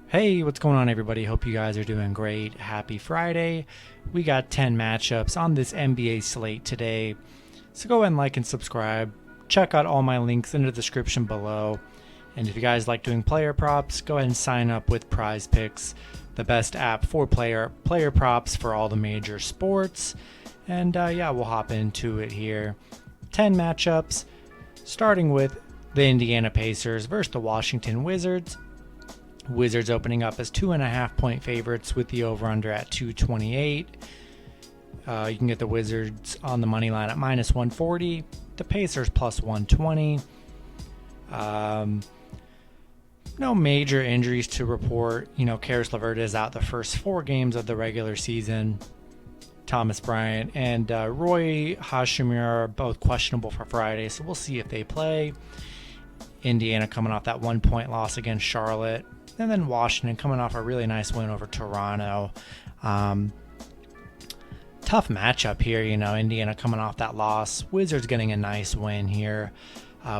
Hey, what's going on, everybody? Hope you guys are doing great. Happy Friday. We got 10 matchups on this NBA slate today. So go ahead and like and subscribe. Check out all my links in the description below. And if you guys like doing player props, go ahead and sign up with Prize Picks, the best app for player props for all the major sports. And we'll hop into it here. 10 matchups, starting with the Indiana Pacers versus the Washington Wizards. Wizards opening up as 2.5-point favorites with the over-under at 228. You can get the Wizards on the money line at minus 140. The Pacers plus 120. No major injuries to report. Karis LeVert is out the first 4 games of the regular season. Thomas Bryant and Roy Hashimura are both questionable for Friday, so we'll see if they play. Indiana coming off that 1-point loss against Charlotte. And then Washington coming off a really nice win over Toronto. Tough matchup here, Indiana coming off that loss. Wizards getting a nice win here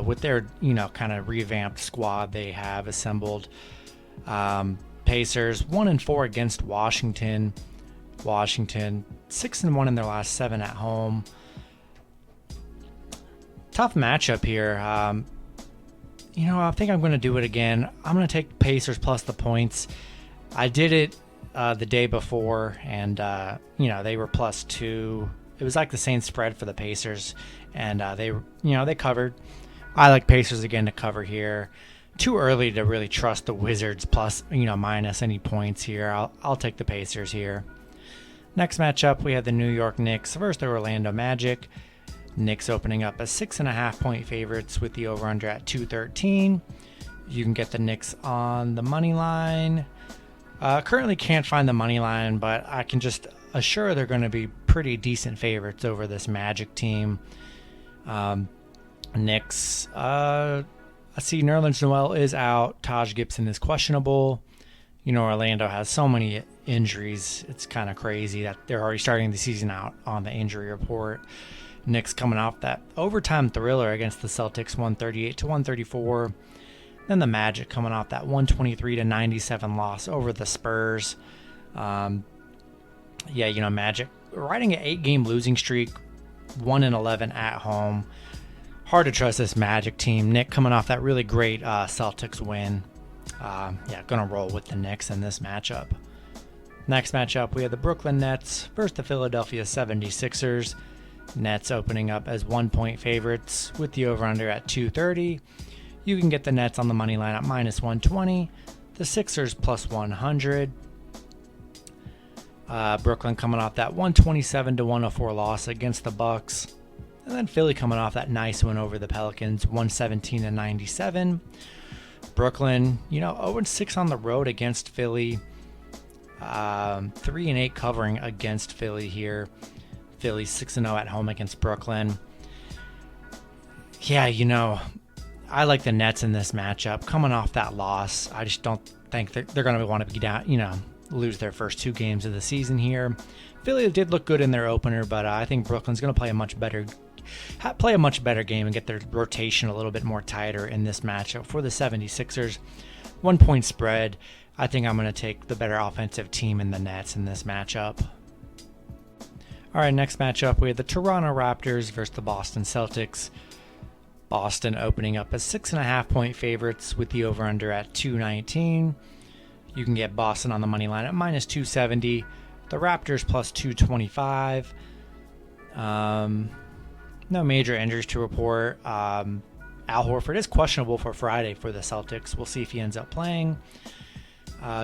with their, kind of revamped squad they have assembled. Pacers 1-4 against Washington. Washington 6-1 in their last 7 at home. Tough matchup here. I think I'm going to do it again. I'm going to take Pacers plus the points. I did it the day before, and, they were +2. It was like the same spread for the Pacers, and they covered. I like Pacers again to cover here. Too early to really trust the Wizards plus, minus any points here. I'll take the Pacers here. Next matchup, we have the New York Knicks versus the Orlando Magic. Knicks opening up as 6.5-point favorites with the over-under at 213. You can get the Knicks on the money line. Currently can't find the money line, but I can just assure they're going to be pretty decent favorites over this Magic team. Knicks, I see Nerlens Noel is out. Taj Gibson is questionable. Orlando has so many injuries. It's kind of crazy that they're already starting the season out on the injury report. Knicks coming off that overtime thriller against the Celtics, 138-134. Then the Magic coming off that 123-97 loss over the Spurs. Magic riding an 8-game losing streak, 1-11 at home. Hard to trust this Magic team. Nick coming off that really great Celtics win. Gonna roll with the Knicks in this matchup. Next matchup, we have the Brooklyn Nets versus the Philadelphia 76ers. Nets opening up as 1-point favorites with the over-under at 230. You can get the Nets on the money line at minus 120. The Sixers plus 100. Brooklyn coming off that 127-104 loss against the Bucks. And then Philly coming off that nice win over the Pelicans, 117-97. Brooklyn, 0-6 on the road against Philly. 3-8 covering against Philly here. Philly 6-0 at home against Brooklyn. I like the Nets in this matchup. Coming off that loss, I just don't think they're going to want to be down, lose their first 2 games of the season here. Philly did look good in their opener, but I think Brooklyn's going to play a much better game and get their rotation a little bit more tighter in this matchup for the 76ers. 1-point spread. I think I'm going to take the better offensive team in the Nets in this matchup. All right, next matchup, we have the Toronto Raptors versus the Boston Celtics. Boston opening up as 6.5-point favorites with the over-under at 219. You can get Boston on the money line at minus 270. The Raptors plus 225. No major injuries to report. Al Horford is questionable for Friday for the Celtics. We'll see if he ends up playing.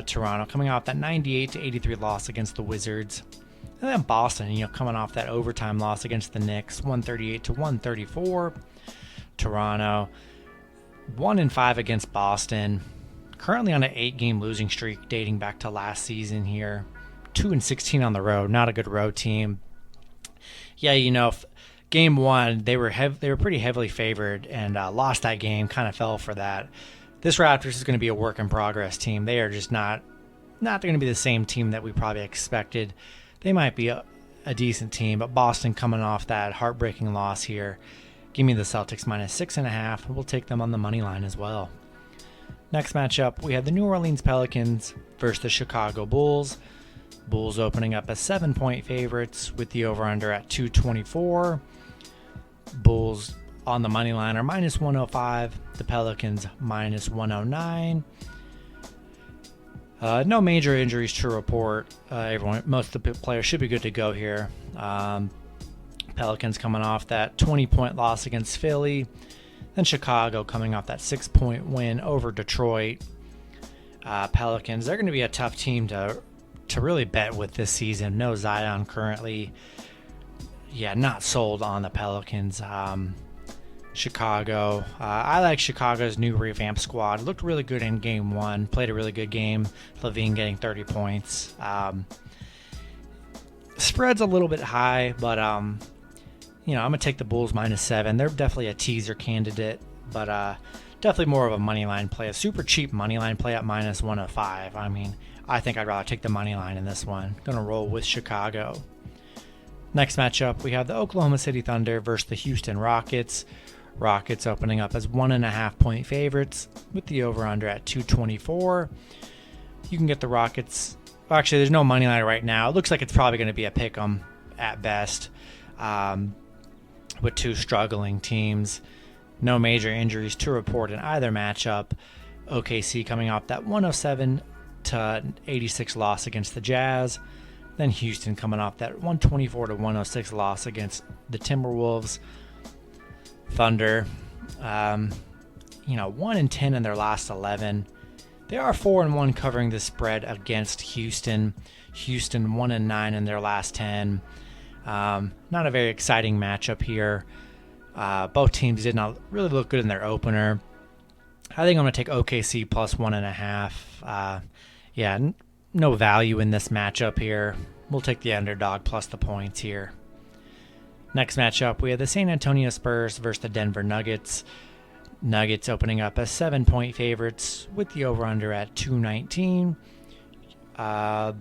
Toronto coming off that 98-83 loss against the Wizards. And then Boston, coming off that overtime loss against the Knicks, 138-134. Toronto, 1-5 against Boston. Currently on an 8-game losing streak dating back to last season here. 2-16 on the road. Not a good road team. Game 1, they were pretty heavily favored and lost that game. Kind of fell for that. This Raptors is going to be a work in progress team. They are just not going to be the same team that we probably expected. They might be a decent team, but Boston coming off that heartbreaking loss here. Give me the Celtics minus 6.5. We'll take them on the money line as well. Next matchup, we have the New Orleans Pelicans versus the Chicago Bulls. Bulls opening up as 7-point favorites with the over-under at 224. Bulls on the money line are minus 105. The Pelicans minus 109. No major injuries to report. Most of the players should be good to go here. Pelicans coming off that 20-point loss against Philly. Then Chicago coming off that 6-point win over Detroit. Pelicans, they're going to be a tough team to really bet with this season. No Zion currently. Yeah, not sold on the Pelicans. Chicago. I like Chicago's new revamped squad. Looked really good in game one. Played a really good game. Levine getting 30 points. Spread's a little bit high, but I'm going to take the Bulls minus 7. They're definitely a teaser candidate, but definitely more of a money line play. A super cheap money line play at minus 105. I think I'd rather take the money line in this one. Going to roll with Chicago. Next matchup, we have the Oklahoma City Thunder versus the Houston Rockets. Rockets opening up as 1.5-point favorites with the over-under at 224. You can get the Rockets. Well, actually, there's no money line right now. It looks like it's probably going to be a pick 'em at best, with two struggling teams. No major injuries to report in either matchup. OKC coming off that 107-86 loss against the Jazz. Then Houston coming off that 124-106 loss against the Timberwolves. Thunder, 1-10 in their last 11. They are 4-1 covering the spread against Houston. Houston 1-9 in their last 10. Not a very exciting matchup here. Both teams did not really look good in their opener. I think I'm going to take OKC plus 1.5. No value in this matchup here. We'll take the underdog plus the points here. Next matchup, we have the San Antonio Spurs versus the Denver Nuggets. Nuggets opening up as 7-point favorites with the over-under at 219. A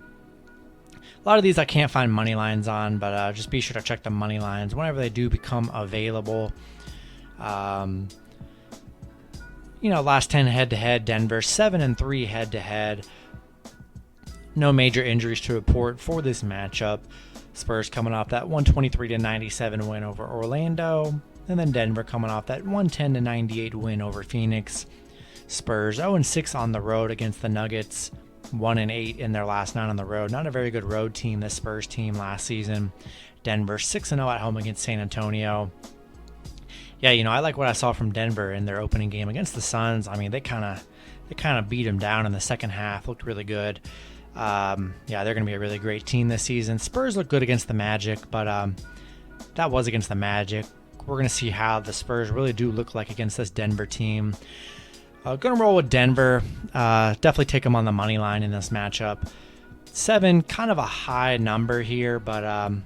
lot of these I can't find money lines on, but just be sure to check the money lines whenever they do become available. Last 10 head-to-head, Denver 7-3 head-to-head. No major injuries to report for this matchup. Spurs coming off that 123-97 win over Orlando. And then Denver coming off that 110-98 win over Phoenix. Spurs 0-6 on the road against the Nuggets. 1-8 in their last 9 on the road. Not a very good road team, this Spurs team last season. Denver 6-0 at home against San Antonio. Yeah, I like what I saw from Denver in their opening game against the Suns. They kind of beat them down in the second half. Looked really good. They're going to be a really great team this season. Spurs look good against the Magic, but that was against the Magic. We're going to see how the Spurs really do look like against this Denver team. Going to roll with Denver. Definitely take them on the money line in this matchup. 7, kind of a high number here, but I'm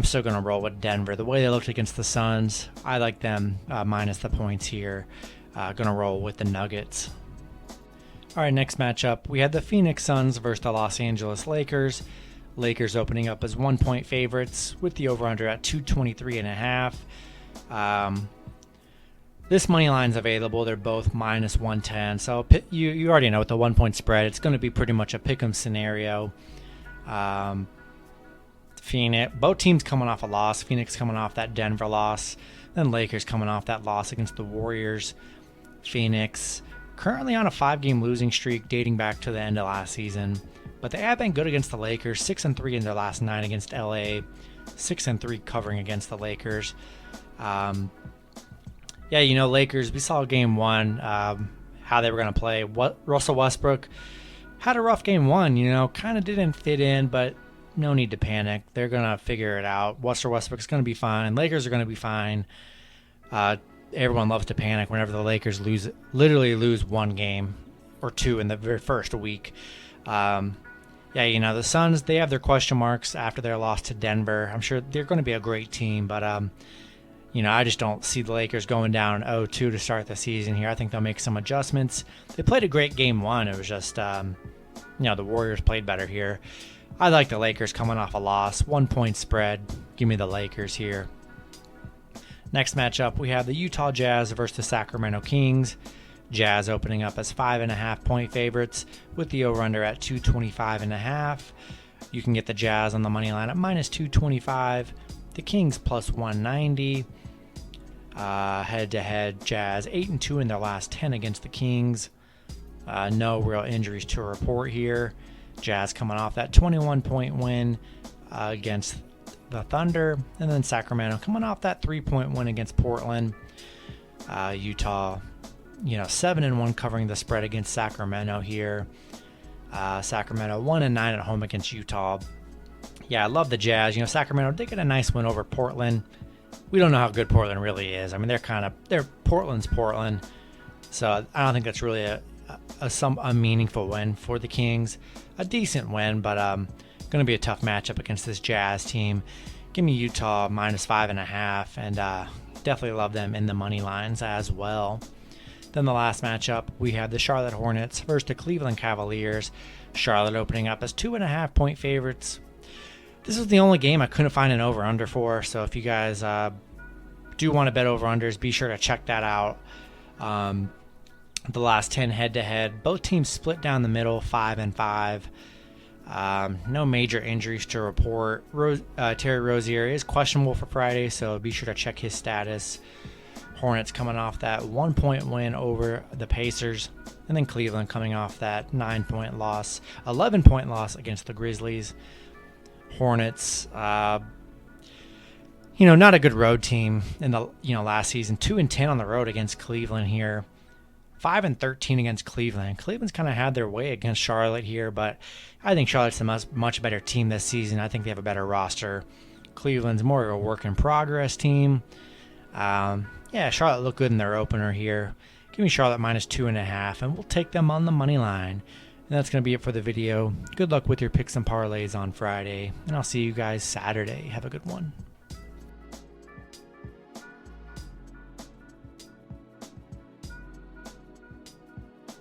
still going to roll with Denver. The way they looked against the Suns, I like them minus the points here. Going to roll with the Nuggets. All right, next matchup, we had the Phoenix Suns versus the Los Angeles Lakers. Lakers opening up as 1-point favorites with the over-under at 223.5. This money line's available. They're both minus 110. So you already know with the 1-point spread, it's going to be pretty much a pick'em scenario. Phoenix, both teams coming off a loss. Phoenix coming off that Denver loss. Then Lakers coming off that loss against the Warriors. Phoenix currently on a 5-game losing streak dating back to the end of last season. But they have been good against the Lakers. 6-3 in their last 9 against LA. 6-3 covering against the Lakers. Lakers, we saw game 1, how they were going to play. Russell Westbrook had a rough game 1, kind of didn't fit in, but no need to panic. They're going to figure it out. Russell Westbrook's going to be fine. Lakers are going to be fine. Everyone loves to panic whenever the Lakers literally lose 1 game or 2 in the very first week. The Suns, they have their question marks after their loss to Denver. I'm sure they're going to be a great team, but I just don't see the Lakers going down 0-2 to start the season here. I think they'll make some adjustments. They played a great game 1. It was just, the Warriors played better here. I like the Lakers coming off a loss. 1-point spread. Give me the Lakers here. Next matchup, we have the Utah Jazz versus the Sacramento Kings. Jazz opening up as 5.5-point favorites with the over-under at 225.5. You can get the Jazz on the money line at -225. The Kings plus 190. Head-to-head, Jazz 8-2 in their last 10 against the Kings. No real injuries to report here. Jazz coming off that 21-point win against the Thunder, and then Sacramento coming off that 3-point win against Portland. Utah, 7-1 covering the spread against Sacramento here. Sacramento 1-9 at home against Utah. Yeah, I love the Jazz. Sacramento did get a nice win over Portland. We don't know how good Portland really is. I mean, Portland's Portland, so I don't think that's really a meaningful win for the Kings. A decent win, but going to be a tough matchup against this Jazz team. Give me Utah -5.5, and definitely love them in the money lines as well. Then the last matchup, we have the Charlotte Hornets versus the Cleveland Cavaliers. Charlotte opening up as 2.5-point favorites. This is the only game I couldn't find an over-under for, so if you guys do want to bet over-unders, be sure to check that out. The last 10 head-to-head, both teams split down the middle, 5-5. No major injuries to report. Terry Rozier is questionable for Friday, so be sure to check his status. Hornets coming off that 1-point win over the Pacers, and then Cleveland coming off that 11-point loss against the Grizzlies. Hornets, not a good road team in the last season. 2-10 on the road against Cleveland here. 5-13 against Cleveland. Cleveland's kind of had their way against Charlotte here, but I think Charlotte's a much better team this season. I think they have a better roster. Cleveland's more of a work in progress team. Charlotte looked good in their opener here. Give me Charlotte -2.5, and we'll take them on the money line. And that's going to be it for the video. Good luck with your picks and parlays on Friday, and I'll see you guys Saturday. Have a good one.